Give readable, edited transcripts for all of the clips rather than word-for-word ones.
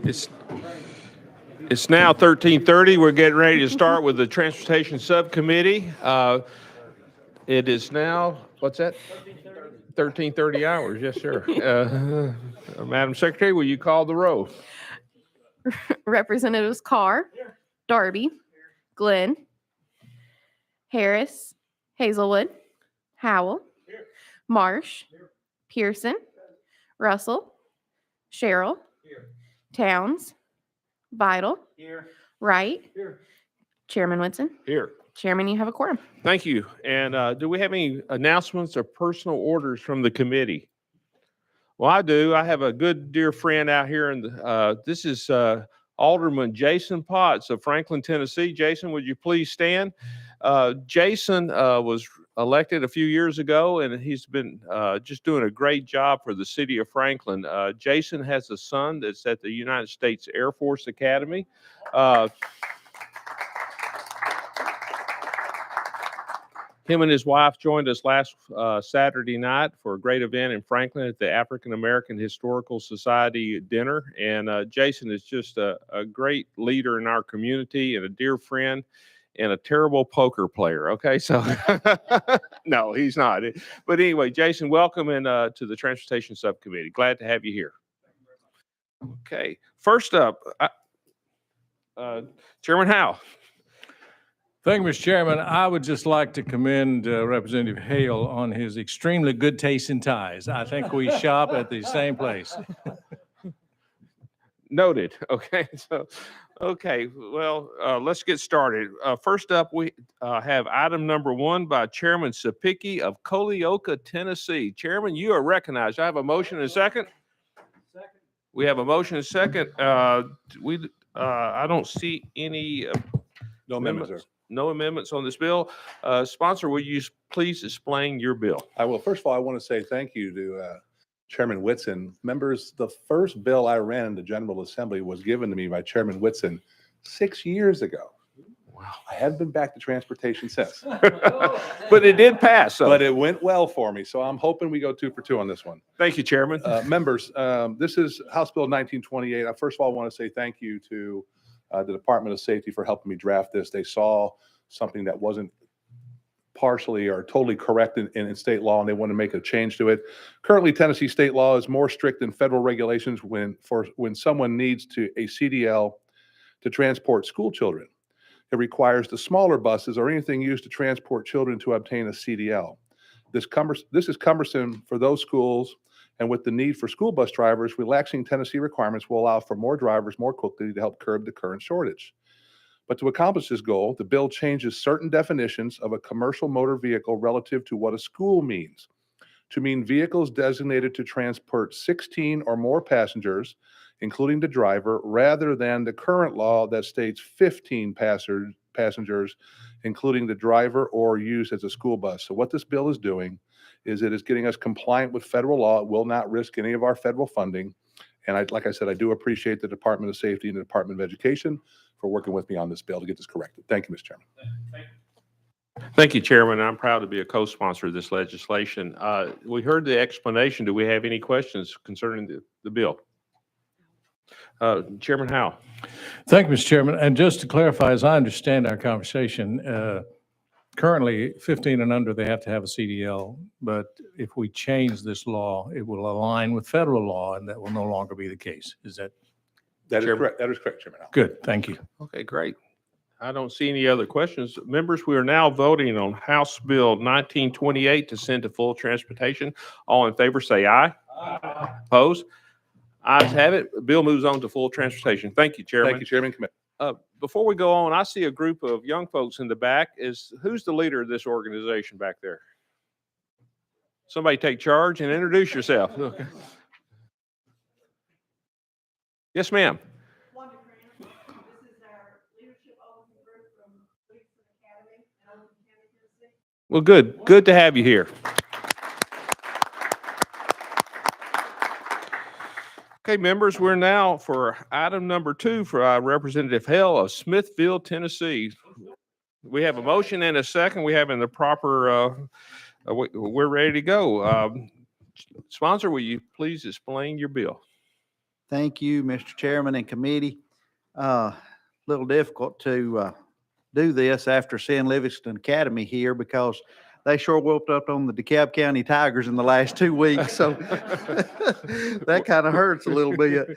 It's now 13:30. We're getting ready to start with the Transportation Subcommittee. It is now, what's that? 13:30 hours, yes, sir. Madam Secretary, will you call the roll? Representatives Carr, Darby, Glenn, Harris, Hazelwood, Howell, Marsh, Pearson, Russell, Sherrill, Towns, Vital, Wright, Chairman Whitson. Here. Chairman, you have a quorum. Thank you. And do we have any announcements or personal orders from the committee? Well, I do. I have a good dear friend out here, and this is Alderman Jason Potts of Franklin, Tennessee. Jason, would you please stand? Jason was elected a few years ago, and he's been just doing a great job for the city of Franklin. Jason has a son that's at the United States Air Force Academy. Him and his wife joined us last Saturday night for a great event in Franklin at the African American Historical Society dinner. And Jason is just a great leader in our community and a dear friend and a terrible poker player. Okay, so no, he's not. But anyway, Jason, welcome to the Transportation Subcommittee. Glad to have you here. Okay, first up, Chairman Howe. Thank you, Mr. Chairman. I would just like to commend Representative Hale on his extremely good taste in ties. I think we shop at the same place. Noted. Okay. Well, let's get started. First up, we have item number 1 by Chairman Sapicki of Colioca, Tennessee. Chairman, you are recognized. I have a motion and a second. We have a motion and a second. I don't see any No amendments. No amendments on this bill. Sponsor, will you please explain your bill? I will. First of all, I want to say thank you to Chairman Whitson. Members, the first bill I ran in the General Assembly was given to me by Chairman Whitson 6 years ago. Wow. I haven't been back to transportation since. But it did pass. So. But it went well for me, so I'm hoping we go 2 for 2 on this one. Thank you, Chairman. Members, this is House Bill 1928. First of all, I want to say thank you to the Department of Safety for helping me draft this. They saw something that wasn't partially or totally correct in state law, and they want to make a change to it. Currently, Tennessee state law is more strict than federal regulations when someone needs a CDL to transport school children. It requires the smaller buses or anything used to transport children to obtain a CDL. This is cumbersome for those schools, and with the need for school bus drivers, relaxing Tennessee requirements will allow for more drivers more quickly to help curb the current shortage. But to accomplish this goal, the bill changes certain definitions of a commercial motor vehicle relative to what a school means, to mean vehicles designated to transport 16 or more passengers, including the driver, rather than the current law that states 15 passengers, including the driver, or used as a school bus. So what this bill is doing is it is getting us compliant with federal law. It will not risk any of our federal funding. And like I said, I do appreciate the Department of Safety and the Department of Education for working with me on this bill to get this corrected. Thank you, Mr. Chairman. Thank you, Chairman. I'm proud to be a co-sponsor of this legislation. We heard the explanation. Do we have any questions concerning the bill? Chairman Howe. Thank you, Mr. Chairman. And just to clarify, as I understand our conversation, currently 15 and under, they have to have a CDL. But if we change this law, it will align with federal law, and that will no longer be the case. Is that? That is correct. That is correct, Chairman Howe. Good. Thank you. Okay, great. I don't see any other questions. Members, we are now voting on House Bill 1928 to send to full transportation. All in favor, say aye. Aye. Opposed? Ayes have it. The bill moves on to full transportation. Thank you, Chairman. Thank you, Chairman. Before we go on, I see a group of young folks in the back. Who's the leader of this organization back there? Somebody take charge and introduce yourself. Okay. Yes, ma'am. Wanda Cranmer. This is our leadership Overton group from Gleason Academy in Overton County, Tennessee. Well, good. Good to have you here. Okay, members, we're now for item number 2 for our Representative Hale of Smithfield, Tennessee. We have a motion and a second. We have in the proper, we're ready to go. Sponsor, will you please explain your bill? Thank you, Mr. Chairman and committee. Little difficult to do this after seeing Livingston Academy here because they sure whooped up on the DeKalb County Tigers in the last 2 weeks. So that kind of hurts a little bit.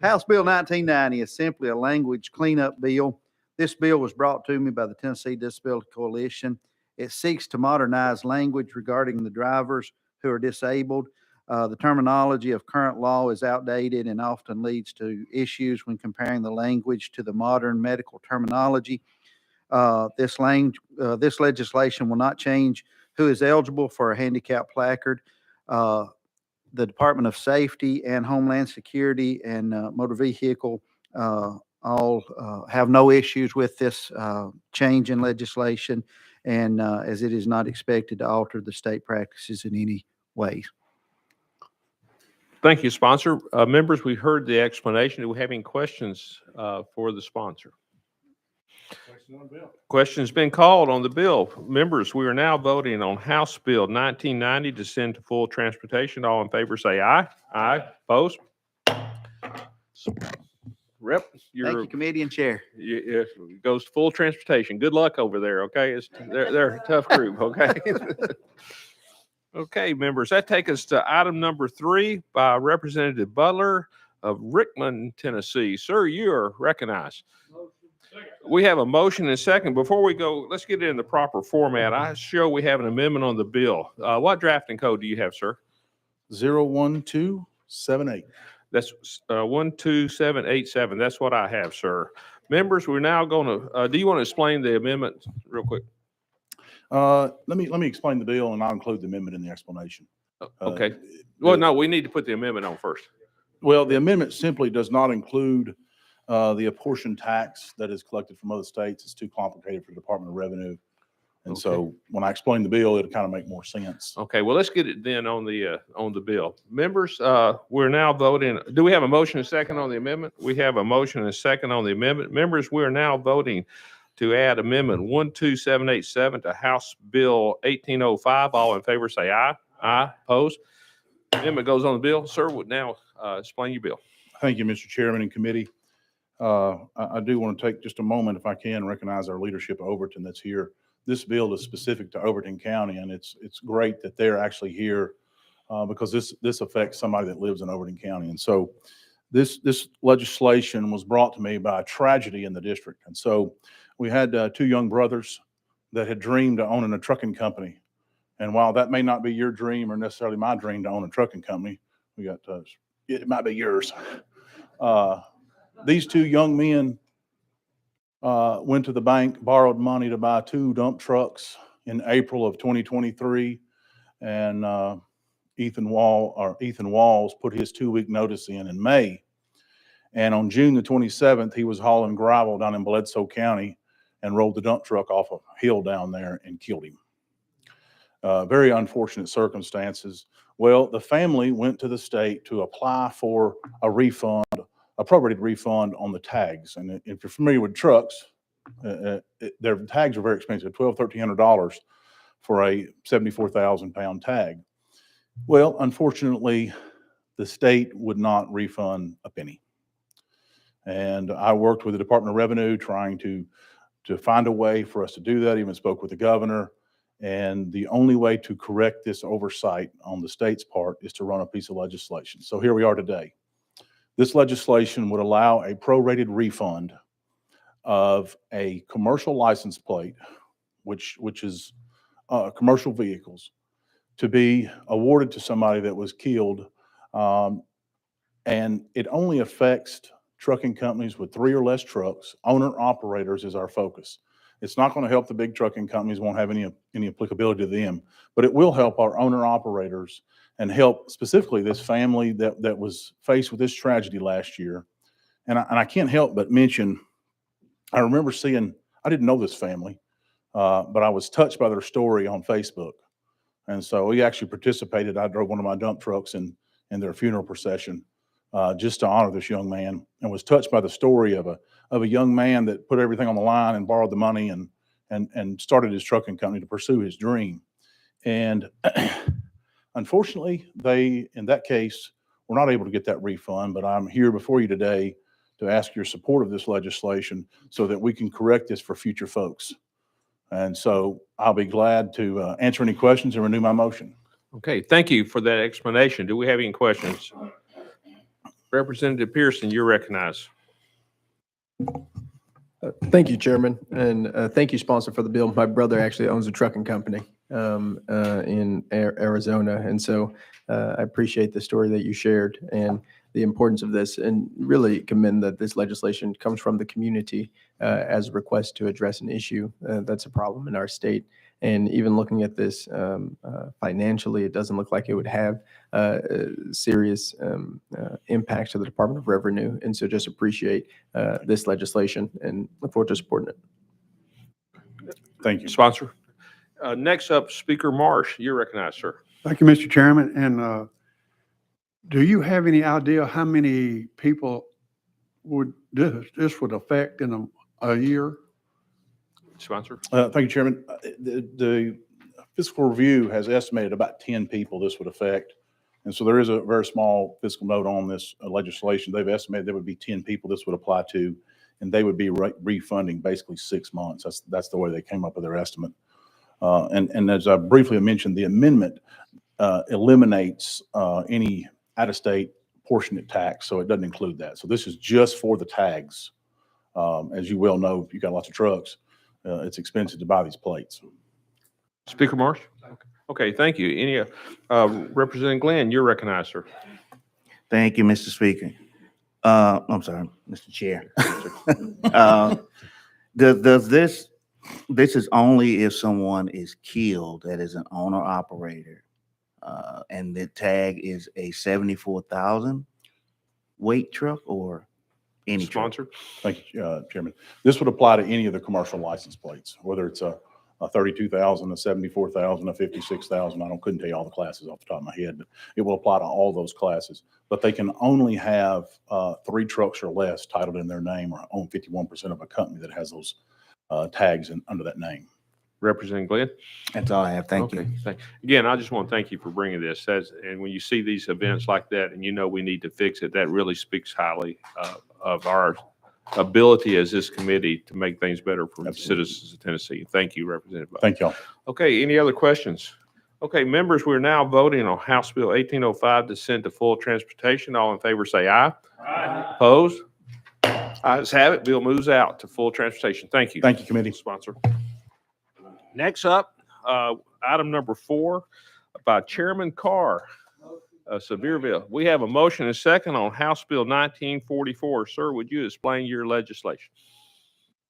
House Bill 1990 is simply a language cleanup bill. This bill was brought to me by the Tennessee Disability Coalition. It seeks to modernize language regarding the drivers who are disabled. The terminology of current law is outdated and often leads to issues when comparing the language to the modern medical terminology. This legislation will not change who is eligible for a handicap placard. The Department of Safety and Homeland Security and Motor Vehicle all have no issues with this change in legislation, and as it is not expected to alter the state practices in any way. Thank you, sponsor. Members, we heard the explanation. Do we have any questions for the sponsor? Question's been called on the bill. Members, we are now voting on House Bill 1990 to send to full transportation. All in favor say aye. Aye. Opposed? Rep, Thank you're, you, committee and chair. it goes to full transportation. Good luck over there, okay? They're a tough group, okay? Okay, members, that takes us to item number 3 by Representative Butler of Rickman, Tennessee. Sir, you are recognized. We have a motion and a second. Before we go, let's get it in the proper format. I show we have an amendment on the bill. What drafting code do you have, sir? 01278. That's 12787. That's what I have, sir. Members, we're now going to, do you want to explain the amendment real quick? Let me explain the bill, and I'll include the amendment in the explanation. Okay. Well, no, we need to put the amendment on first. Well, the amendment simply does not include the apportioned tax that is collected from other states. It's too complicated for the Department of Revenue. And so when I explain the bill, it'll kind of make more sense. Okay, well, let's get it then on the bill. Members, we're now voting. Do we have a motion and a second on the amendment? We have a motion and a second on the amendment. Members, we're now voting to add amendment 12787 to House Bill 1805. All in favor say aye. Aye. Opposed? Amendment goes on the bill. Sir, would now explain your bill. Thank you, Mr. Chairman and committee. I do want to take just a moment, if I can, recognize our leadership at Overton that's here. This bill is specific to Overton County, and it's great that they're actually here because this affects somebody that lives in Overton County. And so this legislation was brought to me by a tragedy in the district. And so we had 2 young brothers that had dreamed of owning a trucking company. And while that may not be your dream or necessarily my dream to own a trucking company, it might be yours. These 2 young men went to the bank, borrowed money to buy 2 dump trucks in April of 2023. And Ethan Walls put his 2-week notice in May. And on June the 27th, he was hauling gravel down in Bledsoe County and rolled the dump truck off a hill down there and killed him. Very unfortunate circumstances. Well, the family went to the state to apply for a refund, a prorated refund on the tags. And if you're familiar with trucks, their tags are very expensive, $1,200, $1,300 for a 74,000-pound tag. Well, unfortunately, the state would not refund a penny. And I worked with the Department of Revenue trying to find a way for us to do that, even spoke with the governor. And the only way to correct this oversight on the state's part is to run a piece of legislation. So here we are today. This legislation would allow a prorated refund of a commercial license plate, which is commercial vehicles, to be awarded to somebody that was killed. And it only affects trucking companies with 3 or less trucks. Owner operators is our focus. It's not going to help the big trucking companies, won't have any applicability to them, but it will help our owner operators and help specifically this family that was faced with this tragedy last year. And I can't help but mention, I remember seeing, I didn't know this family, but I was touched by their story on Facebook. And so we actually participated. I drove one of my dump trucks in their funeral procession just to honor this young man, and was touched by the story of a young man that put everything on the line and borrowed the money and started his trucking company to pursue his dream. And unfortunately, they, in that case, we're not able to get that refund, but I'm here before you today to ask your support of this legislation so that we can correct this for future folks. And so I'll be glad to answer any questions and renew my motion. Okay, thank you for that explanation. Do we have any questions? Representative Pearson, you're recognized. Thank you, Chairman, and thank you, sponsor, for the bill. My brother actually owns a trucking company in Arizona, and so I appreciate the story that you shared and the importance of this, and really commend that this legislation comes from the community as a request to address an issue that's a problem in our state. And even looking at this financially, it doesn't look like it would have serious impacts to the Department of Revenue. And so just appreciate this legislation and look forward to supporting it. Thank you. Sponsor. Next up, Speaker Marsh, you're recognized, sir. Thank you, Mr. Chairman. And do you have any idea how many people would this would affect in a year? Sponsor. Thank you, Chairman. The fiscal review has estimated about 10 people this would affect. And so there is a very small fiscal note on this legislation. They've estimated there would be 10 people this would apply to, and they would be refunding basically 6 months. That's the way they came up with their estimate. And as I briefly mentioned, the amendment eliminates any out-of-state proportionate tax, so it doesn't include that. So this is just for the tags. As you well know, if you've got lots of trucks, it's expensive to buy these plates. Speaker Marsh. Okay, thank you. Any Representative Glenn, you're recognized, sir. Thank you, Mr. Speaker. I'm sorry, Mr. Chair. Does this is only if someone is killed that is an owner operator, and the tag is a 74,000 weight truck or any truck? Sponsor. Thank you, Chairman. This would apply to any of the commercial license plates, whether it's a 32,000, a 74,000, a 56,000. Couldn't tell you all the classes off the top of my head, but it will apply to all those classes. But they can only have 3 trucks or less titled in their name or own 51% of a company that has those tags under that name. Representative Glenn. That's all I have. Thank you. Again, I just want to thank you for bringing this. And when you see these events like that and you know we need to fix it, that really speaks highly of our ability as this committee to make things better for the citizens of Tennessee. Thank you, Representative. Thank y'all. Okay, any other questions? Okay, members, we're now voting on House Bill 1805 to send to full transportation. All in favor say aye. Aye. Opposed? Ayes have it. Bill moves out to full transportation. Thank you. Thank you, committee. Sponsor. Next up, item number 4 by Chairman Carr, Sevierville. We have a motion and a second on House Bill 1944. Sir, would you explain your legislation?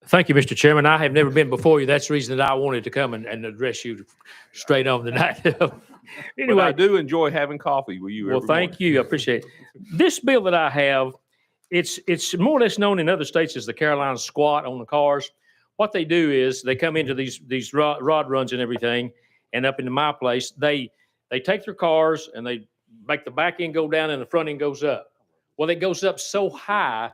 Thank you, Mr. Chairman. I have never been before you. That's the reason that I wanted to come and address you straight on tonight. Anyway, but I do enjoy having coffee with you. Well, thank you. I appreciate it. This bill that I have, it's more or less known in other states as the Carolina squat on the cars. What they do is they come into these rod runs and everything, and up into my place, they take their cars and they make the back end go down and the front end goes up. Well, it goes up so high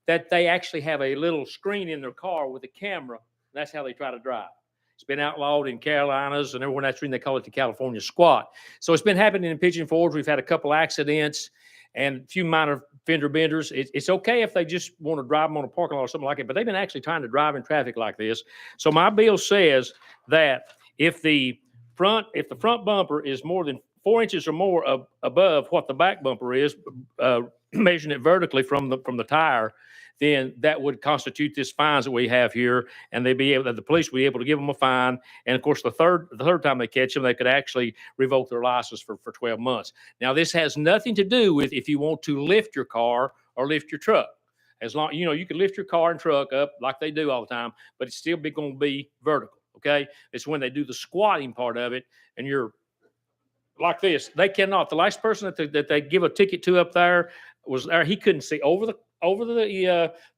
that they actually have a little screen in their car with a camera. That's how they try to drive. It's been outlawed in Carolinas and everywhere. That's the reason they call it the California squat. So it's been happening in Pigeon Forge. We've had a couple accidents and a few minor fender benders. It's okay if they just want to drive them on a parking lot or something like it, but they've been actually trying to drive in traffic like this. So my bill says that if the front bumper is more than 4 inches or more above what the back bumper is, measuring it vertically from the tire, then that would constitute this fines that we have here, and the police would be able to give them a fine. And of course, the third time they catch them, they could actually revoke their license for 12 months. Now, this has nothing to do with if you want to lift your car or lift your truck. As long, you can lift your car and truck up like they do all the time, but it's still going to be vertical. Okay, it's when they do the squatting part of it, and you're like this. They cannot. The last person that they give a ticket to up there was there. He couldn't see over the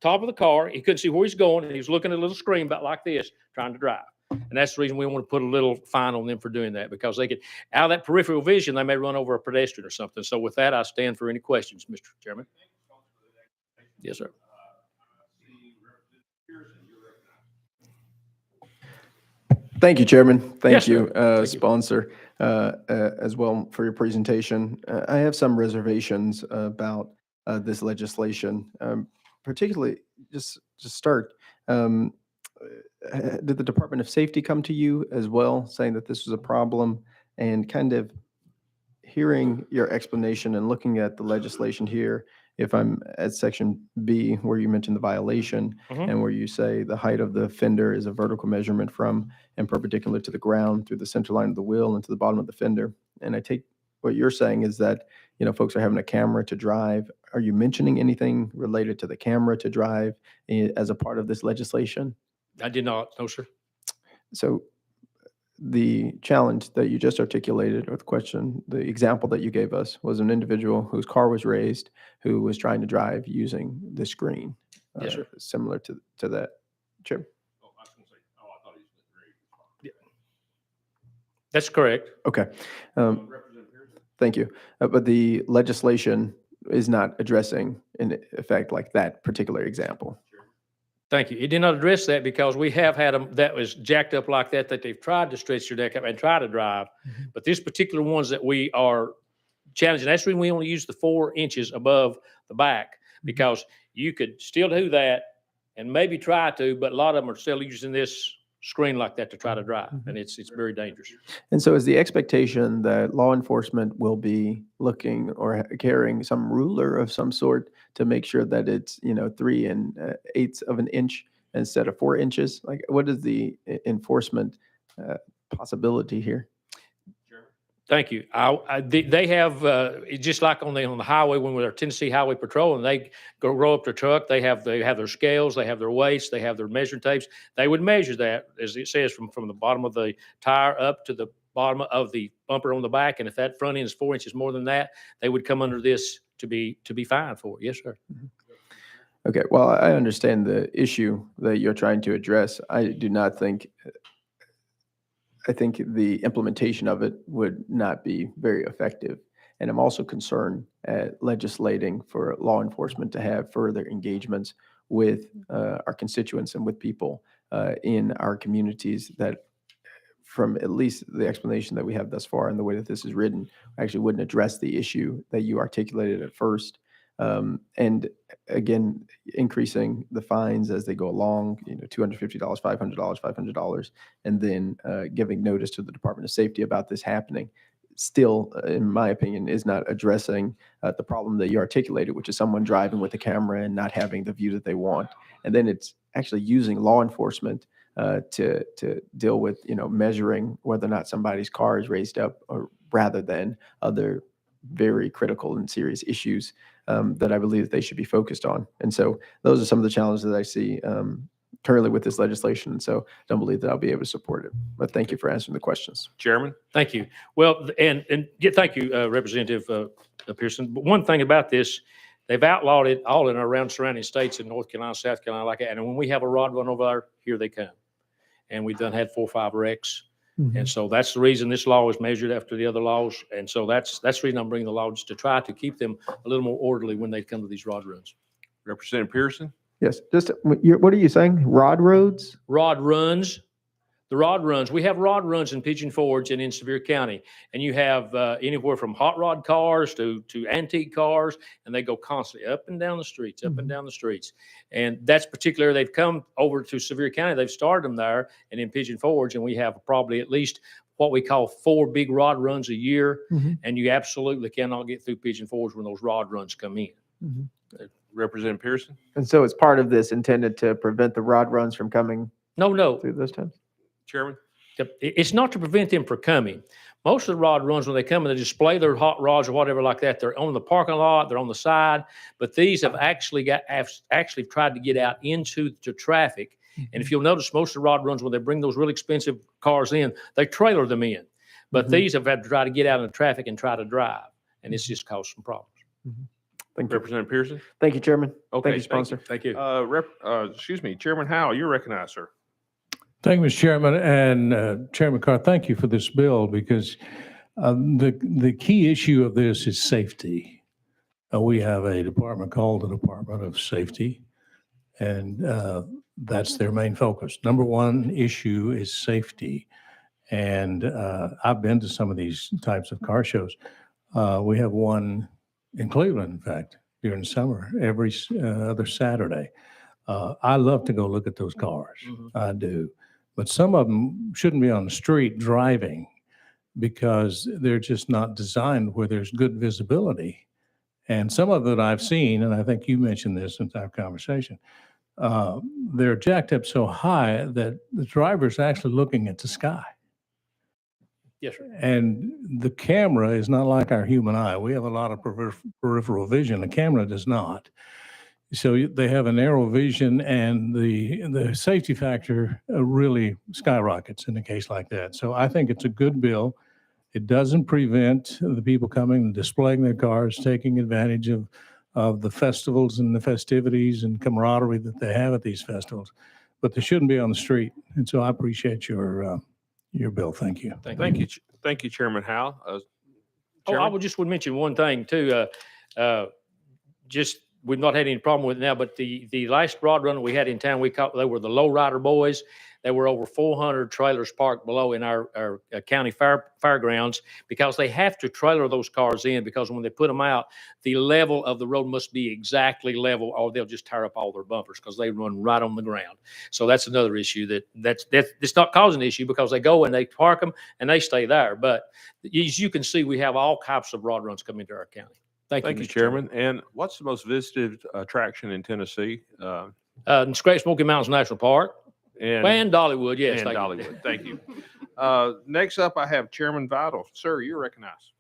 top of the car. He couldn't see where he's going, and he was looking at a little screen about like this, trying to drive. And that's the reason we want to put a little fine on them for doing that, because they could, out of that peripheral vision, they may run over a pedestrian or something. So with that, I stand for any questions, Mr. Chairman. Yes, sir. Thank you, Chairman. Yes, Thank sir. you, Thank you. sponsor, as well for your presentation. I have some reservations about this legislation, particularly just to start. Did the Department of Safety come to you as well, saying that this was a problem? And kind of hearing your explanation and looking at the legislation here, if I'm at section B, where you mentioned the violation, Mhm. and where you say the height of the fender is a vertical measurement from and perpendicular to the ground through the center line of the wheel and to the bottom of the fender. And I take what you're saying is that, folks are having a camera to drive. Are you mentioning anything related to the camera to drive as a part of this legislation? I did not, no, sir. So the challenge that you just articulated, or the question, the example that you gave us, was an individual whose car was raised, who was trying to drive using the screen. Yes, sir. Similar to that. Chip? That's correct. Okay. Thank you. But the legislation is not addressing, in effect, like that particular example. Thank you. It did not address that because we have had them that was jacked up like that they've tried to stretch their deck up and try to drive. But this particular ones that we are challenging, that's the reason we only use the 4 inches above the back, because you could still do that and maybe try to, but a lot of them are still using this screen like that to try to drive, and it's very dangerous. And so is the expectation that law enforcement will be looking or carrying some ruler of some sort to make sure that it's, 3 8 of an inch instead of 4 inches? Like, what is the enforcement possibility here? Thank you. They have, just like on the highway, when we're Tennessee Highway Patrol and they roll up their truck, they have their scales, they have their weights, they have their measuring tapes. They would measure that, as it says, from the bottom of the tire up to the bottom of the bumper on the back. And if that front end is 4 inches more than that, they would come under this to be fined for it. Yes, sir. Okay, well, I understand the issue that you're trying to address. I think the implementation of it would not be very effective. And I'm also concerned at legislating for law enforcement to have further engagements with our constituents and with people in our communities that, from at least the explanation that we have thus far and the way that this is written, actually wouldn't address the issue that you articulated at first. And again, increasing the fines as they go along, $250, $500, $500, and then giving notice to the Department of Safety about this happening, still, in my opinion, is not addressing the problem that you articulated, which is someone driving with a camera and not having the view that they want. And then it's actually using law enforcement to deal with, measuring whether or not somebody's car is raised up, or rather than other very critical and serious issues that I believe that they should be focused on. And so those are some of the challenges that I see currently with this legislation. And so don't believe that I'll be able to support it. But thank you for answering the questions. Chairman? Thank you. Well, thank you, Representative Pearson. But one thing about this, they've outlawed it all in around surrounding states in North Carolina, South Carolina, like that. And when we have a rod run over there, here they come. And we've had 4 or 5 wrecks. And so that's the reason this law is measured after the other laws. And so that's the reason I'm bringing the law, just to try to keep them a little more orderly when they come to these rod runs. Representative Pearson? Yes, just, what are you saying? Rod roads? Rod runs. The rod runs. We have rod runs in Pigeon Forge and in Sevier County, and you have anywhere from hot rod cars to antique cars, and they go constantly up and down the streets, up and down the streets. And that's particular. They've come over to Sevier County. They've started them there and in Pigeon Forge, and we have probably at least what we call 4 big rod runs a year, and you absolutely cannot get through Pigeon Forge when those rod runs come in. Representative Pearson? And so it's part of this intended to prevent the rod runs from coming No. through those times? Chairman? It's not to prevent them from coming. Most of the rod runs, when they come and they display their hot rods or whatever like that, they're on the parking lot, they're on the side. But these have actually tried to get out into the traffic. And if you'll notice, most of the rod runs, when they bring those really expensive cars in, they trailer them in. But these have had to try to get out in the traffic and try to drive. And it's just caused some problems. Thank you. Representative Pearson? Thank you, Chairman. Okay. Thank you, sponsor. Thank you. Chairman Howell, you're recognized, sir. Thank you, Mr. Chairman. And Chairman Carr, thank you for this bill, because the key issue of this is safety. We have a department called the Department of Safety, and That's their main focus. Number one issue is safety. And I've been to some of these types of car shows. We have one in Cleveland, in fact, during the summer, every other Saturday. I love to go look at those cars. I do. But some of them shouldn't be on the street driving because they're just not designed where there's good visibility. And some of it I've seen, and I think you mentioned this in our conversation, they're jacked up so high that the driver's actually looking at the sky. Yes, sir. And the camera is not like our human eye. We have a lot of peripheral vision. The camera does not. So they have a narrow vision, and the safety factor really skyrockets in a case like that. So I think it's a good bill. It doesn't prevent the people coming and displaying their cars, taking advantage of the festivals and the festivities and camaraderie that they have at these festivals, but they shouldn't be on the street. And so I appreciate your bill. Thank you. Thank you, Chairman Howell. Oh, I Chairman? would mention one thing too. Just we've not had any problem with it now, but the last rod run that we had in town, they were the low rider boys. There were over 400 trailers parked below in our county fairgrounds because they have to trailer those cars in because when they put them out, the level of the road must be exactly level or they'll just tear up all their bumpers because they run right on the ground. So that's another issue that's not causing an issue because they go and they park them and they stay there. But as you can see, we have all types of rod runs coming into our county. Thank you, Thank you, Mr. Chairman. And what's the most visited attraction in Tennessee? In Smoky Mountains National Park. And Dollywood, yes. And thank you. Dollywood. Thank you. Next up, I have Chairman Vital. Sir, you're recognized.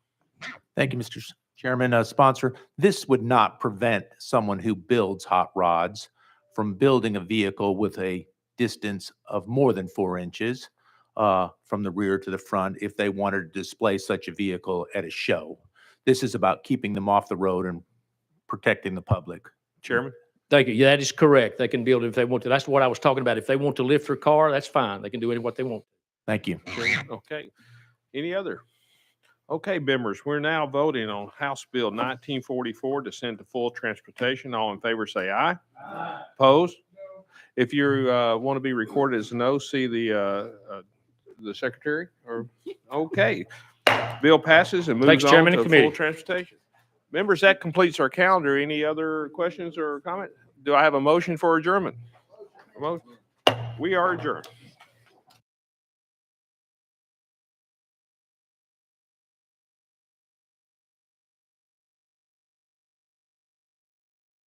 Thank you, Mr. Chairman. Sponsor, this would not prevent someone who builds hot rods from building a vehicle with a distance of more than 4 inches from the rear to the front if they wanted to display such a vehicle at a show. This is about keeping them off the road and protecting the public. Chairman? Thank you. Yeah, that is correct. They can build it if they want to. That's what I was talking about. If they want to lift their car, that's fine. They can do what they want. Thank you. Okay. Any other? Okay, members, we're now voting on House Bill 1944 to send to full transportation. All in favor, say aye. Aye. Opposed? If you want to be recorded as a no, see the secretary. Or okay, bill passes and moves Thanks, on Chairman to and committee. full transportation. Members, that completes our calendar. Any other questions or comment? Do I have a motion for adjournment? We are adjourned.